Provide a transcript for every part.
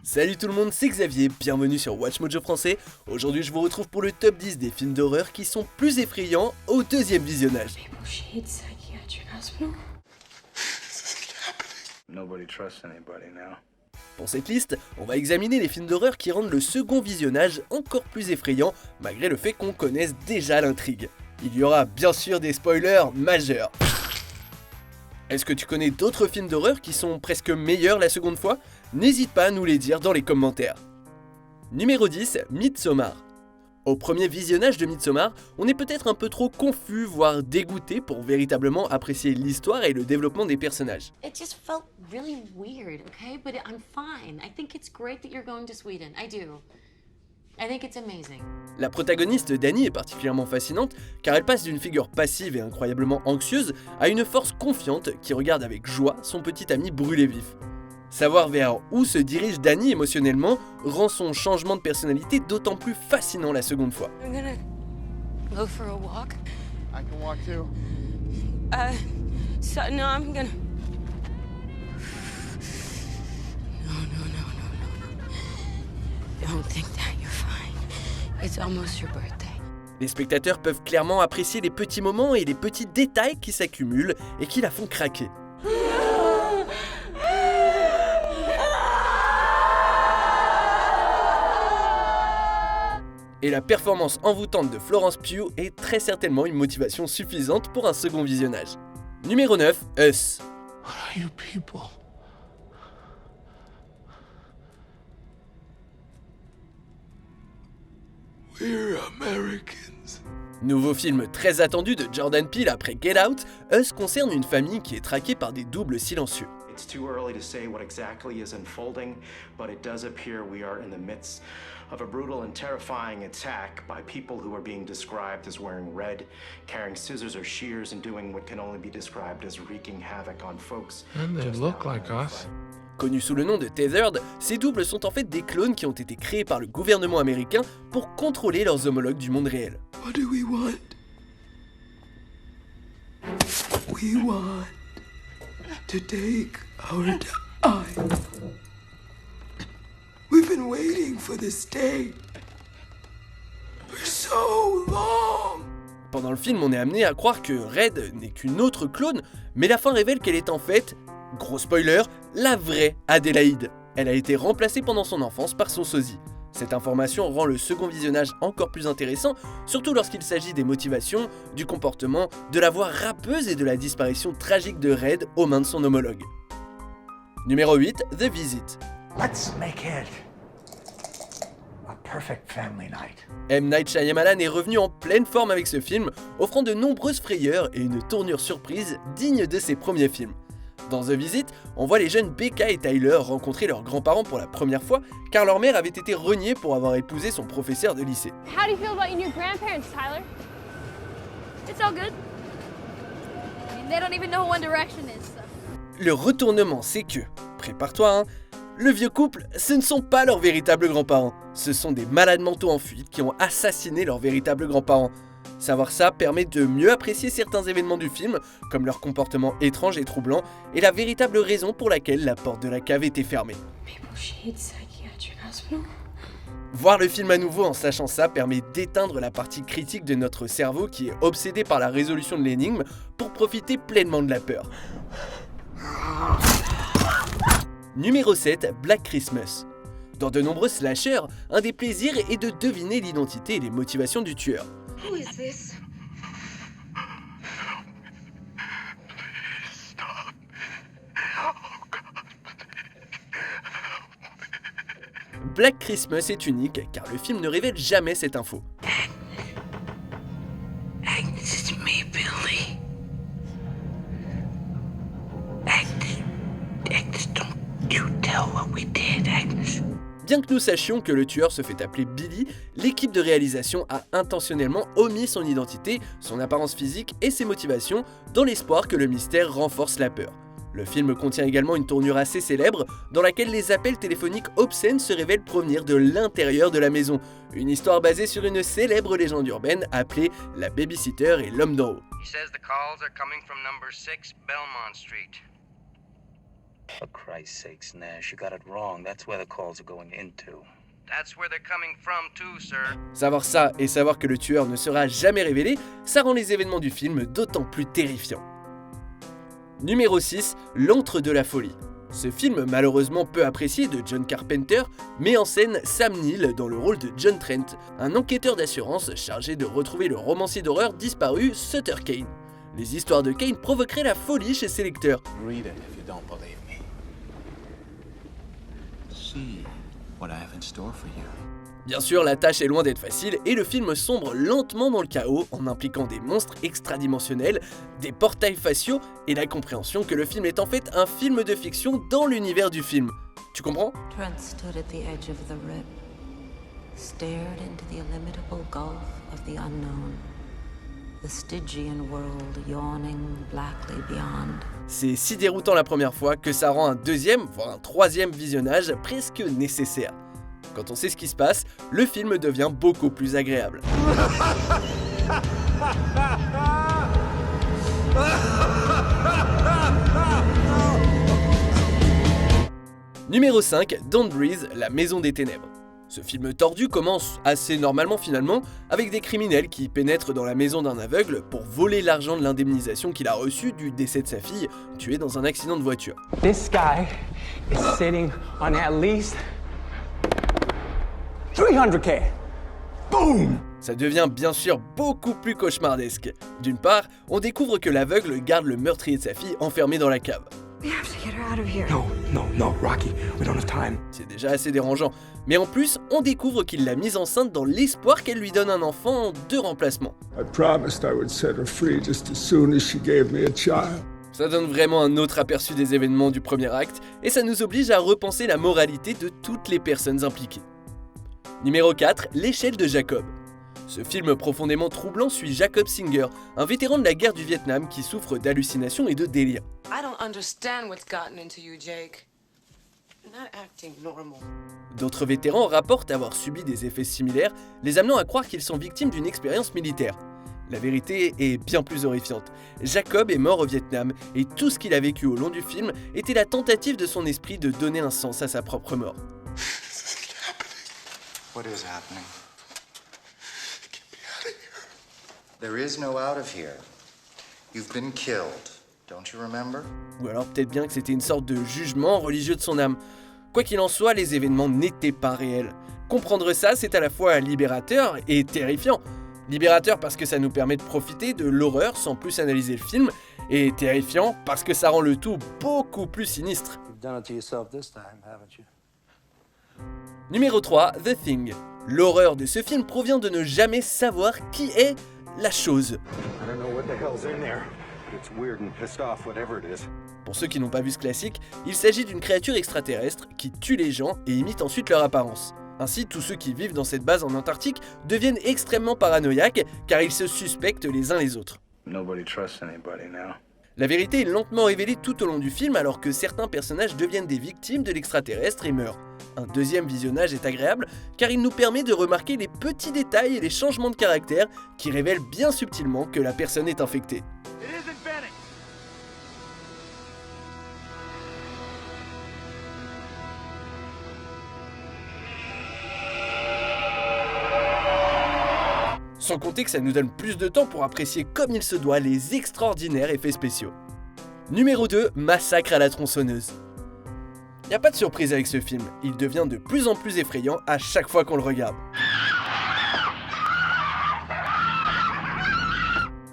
Salut tout le monde, c'est Xavier, bienvenue sur Watch Mojo français. Aujourd'hui je vous retrouve pour le top 10 des films d'horreur qui sont plus effrayants au deuxième visionnage. Pour cette liste, on va examiner les films d'horreur qui rendent le second visionnage encore plus effrayant, malgré le fait qu'on connaisse déjà l'intrigue. Il y aura bien sûr des spoilers majeurs. Est-ce que tu connais d'autres films d'horreur qui sont presque meilleurs la seconde fois? N'hésite pas à nous les dire dans les commentaires. Numéro 10, Midsommar. Au premier visionnage de Midsommar, on est peut-être un peu trop confus, voire dégoûté pour véritablement apprécier l'histoire et le développement des personnages. It just felt really weird, okay? But I'm fine. I think it's great that you're going to Sweden. I do. I think it's amazing. La protagoniste Dani est particulièrement fascinante car elle passe d'une figure passive et incroyablement anxieuse à une force confiante qui regarde avec joie son petit ami brûlé vif. Savoir vers où se dirige Dani émotionnellement rend son changement de personnalité d'autant plus fascinant la seconde fois. I'm gonna go for a walk. I can walk too. No, I'm gonna... No. Don't think that, you're fine. It's almost your birthday. Les spectateurs peuvent clairement apprécier les petits moments et les petits détails qui s'accumulent et qui la font craquer. Et la performance envoûtante de Florence Pugh est très certainement une motivation suffisante pour un second visionnage. Numéro 9, Us. What are you people? We're Americans. Nouveau film très attendu de Jordan Peele après Get Out, Us concerne une famille qui est traquée par des doubles silencieux. It's too early to say what exactly is unfolding, but it does appear we are in the midst of a brutal and terrifying attack by people who are being described as wearing red, carrying scissors or shears, and doing what can only be described as wreaking havoc on folks. And they just look now like us. Connus sous le nom de Tethered, ces doubles sont en fait des clones qui ont été créés par le gouvernement américain pour contrôler leurs homologues du monde réel. What do we want? We want to take our time. We've been waiting for this day for so long. Pendant le film, on est amené à croire que Red n'est qu'une autre clone, mais la fin révèle qu'elle est en fait, gros spoiler, la vraie Adélaïde. Elle a été remplacée pendant son enfance par son sosie. Cette information rend le second visionnage encore plus intéressant, surtout lorsqu'il s'agit des motivations, du comportement, de la voix rappeuse et de la disparition tragique de Red aux mains de son homologue. Numéro 8, The Visit. Let's make it a perfect family night. M. Night Shyamalan est revenu en pleine forme avec ce film, offrant de nombreuses frayeurs et une tournure surprise digne de ses premiers films. Dans The Visit, on voit les jeunes Becca et Tyler rencontrer leurs grands-parents pour la première fois car leur mère avait été reniée pour avoir épousé son professeur de lycée. How do you feel about your new grandparents, Tyler? It's all good. I mean, they don't even know who One Direction is. So. Le retournement, c'est que, prépare-toi, le vieux couple, ce ne sont pas leurs véritables grands-parents. Ce sont des malades mentaux en fuite qui ont assassiné leurs véritables grands-parents. Savoir ça permet de mieux apprécier certains événements du film, comme leur comportement étrange et troublant, et la véritable raison pour laquelle la porte de la cave était fermée. Voir le film à nouveau en sachant ça permet d'éteindre la partie critique de notre cerveau qui est obsédé par la résolution de l'énigme pour profiter pleinement de la peur. Numéro 7, Black Christmas. Dans de nombreux slashers, un des plaisirs est de deviner l'identité et les motivations du tueur. Who is this? Black Christmas est unique car le film ne révèle jamais cette info. Agnes, it's me, Billy. Agnes, don't you tell what we did, Agnes. Bien que nous sachions que le tueur se fait appeler Billy, l'équipe de réalisation a intentionnellement omis son identité, son apparence physique et ses motivations dans l'espoir que le mystère renforce la peur. Le film contient également une tournure assez célèbre dans laquelle les appels téléphoniques obscènes se révèlent provenir de l'intérieur de la maison, une histoire basée sur une célèbre légende urbaine appelée la babysitter et l'homme d'en haut. He says the calls are coming from number 6 Belmont Street. For Christ's sakes, Nash, you got it wrong. That's where the calls are going into. That's where they're coming from too, sir. Savoir ça et savoir que le tueur ne sera jamais révélé, ça rend les événements du film d'autant plus terrifiants. Numéro 6, L'antre de la folie. Ce film, malheureusement peu apprécié de John Carpenter, met en scène Sam Neill dans le rôle de John Trent, un enquêteur d'assurance chargé de retrouver le romancier d'horreur disparu Sutter Kane. Les histoires de Kane provoqueraient la folie chez ses lecteurs. Read it if you don't believe me. See what I have in store for you. Bien sûr, la tâche est loin d'être facile et le film sombre lentement dans le chaos en impliquant des monstres extradimensionnels, des portails faciaux et la compréhension que le film est en fait un film de fiction dans l'univers du film. Tu comprends ? Trent stood at the edge of the rip, stared into the illimitable gulf of the unknown, the Stygian world yawning blackly beyond. C'est si déroutant la première fois que ça rend un deuxième, voire un troisième visionnage presque nécessaire. Quand on sait ce qui se passe, le film devient beaucoup plus agréable. Numéro 5, Don't Breathe, La Maison des Ténèbres. Ce film tordu commence assez normalement finalement, avec des criminels qui pénètrent dans la maison d'un aveugle pour voler l'argent de l'indemnisation qu'il a reçu du décès de sa fille, tuée dans un accident de voiture. This guy is sitting on at least 300K. Boom! Ça devient bien sûr beaucoup plus cauchemardesque. D'une part, on découvre que l'aveugle garde le meurtrier de sa fille enfermé dans la cave. We have to get her out of here. No, Rocky, we don't have time. C'est déjà assez dérangeant. Mais en plus, on découvre qu'il l'a mise enceinte dans l'espoir qu'elle lui donne un enfant en 2 remplacements. I promised I would set her free just as soon as she gave me a child. Ça donne vraiment un autre aperçu des événements du premier acte, et ça nous oblige à repenser la moralité de toutes les personnes impliquées. Numéro 4, L'échelle de Jacob. Ce film profondément troublant suit Jacob Singer, un vétéran de la guerre du Vietnam qui souffre d'hallucinations et de délires. I don't understand what's gotten into you, Jake. You're not acting normal. D'autres vétérans rapportent avoir subi des effets similaires, les amenant à croire qu'ils sont victimes d'une expérience militaire. La vérité est bien plus horrifiante. Jacob est mort au Vietnam, et tout ce qu'il a vécu au long du film était la tentative de son esprit de donner un sens à sa propre mort. What is happening? Get me out of here. There is no out of here. You've been killed. Don't you remember? Ou alors peut-être bien que c'était une sorte de jugement religieux de son âme. Quoi qu'il en soit, les événements n'étaient pas réels. Comprendre ça, c'est à la fois libérateur et terrifiant. Libérateur parce que ça nous permet de profiter de l'horreur sans plus analyser le film, et terrifiant parce que ça rend le tout beaucoup plus sinistre. You've done it to yourself this time, haven't you? Numéro 3, The Thing. L'horreur de ce film provient de ne jamais savoir qui est la chose. I don't know what the hell's in there. It's weird and pissed off, whatever it is. Pour ceux qui n'ont pas vu ce classique, il s'agit d'une créature extraterrestre qui tue les gens et imite ensuite leur apparence. Ainsi, tous ceux qui vivent dans cette base en Antarctique deviennent extrêmement paranoïaques car ils se suspectent les uns les autres. Nobody trusts anybody now. La vérité est lentement révélée tout au long du film alors que certains personnages deviennent des victimes de l'extraterrestre et meurent. Un deuxième visionnage est agréable car il nous permet de remarquer les petits détails et les changements de caractère qui révèlent bien subtilement que la personne est infectée. Sans compter que ça nous donne plus de temps pour apprécier comme il se doit les extraordinaires effets spéciaux. Numéro 2, Massacre à la tronçonneuse. Y a pas de surprise avec ce film, il devient de plus en plus effrayant à chaque fois qu'on le regarde.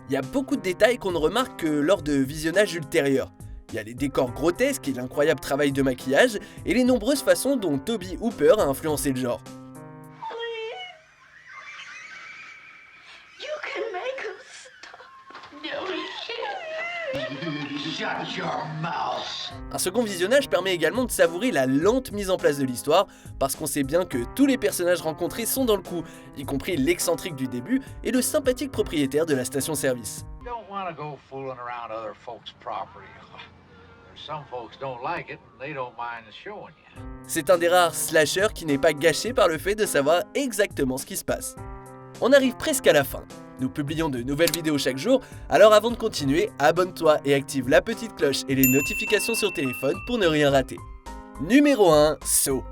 Il y a beaucoup de détails qu'on ne remarque que lors de visionnages ultérieurs. Il y a les décors grotesques et l'incroyable travail de maquillage, et les nombreuses façons dont Tobe Hooper a influencé le genre. Un second visionnage permet également de savourer la lente mise en place de l'histoire, parce qu'on sait bien que tous les personnages rencontrés sont dans le coup, y compris l'excentrique du début et le sympathique propriétaire de la station-service. C'est un des rares slashers qui n'est pas gâché par le fait de savoir exactement ce qui se passe. On arrive presque à la fin. Nous publions de nouvelles vidéos chaque jour, alors avant de continuer, abonne-toi et active la petite cloche et les notifications sur téléphone pour ne rien rater. Numéro 1, Saw.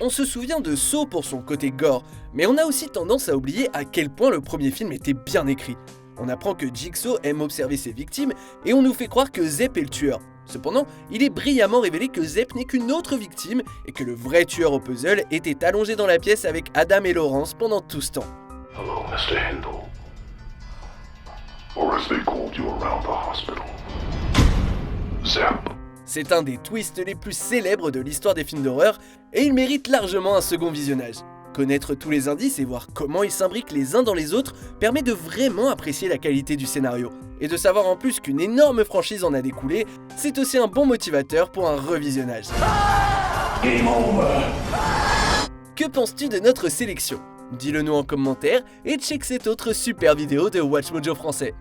On se souvient de Saw pour son côté gore, mais on a aussi tendance à oublier à quel point le premier film était bien écrit. On apprend que Jigsaw aime observer ses victimes et on nous fait croire que Zep est le tueur. Cependant, il est brillamment révélé que Zep n'est qu'une autre victime et que le vrai tueur au puzzle était allongé dans la pièce avec Adam et Lawrence pendant tout ce temps. Hello, Mr. Hindle. Or as they called you around the hospital. Zep. C'est un des twists les plus célèbres de l'histoire des films d'horreur et il mérite largement un second visionnage. Connaître tous les indices et voir comment ils s'imbriquent les uns dans les autres permet de vraiment apprécier la qualité du scénario. Et de savoir en plus qu'une énorme franchise en a découlé, c'est aussi un bon motivateur pour un revisionnage. Game over. Que penses-tu de notre sélection ? Dis-le nous en commentaire et check cette autre super vidéo de Watch Mojo français.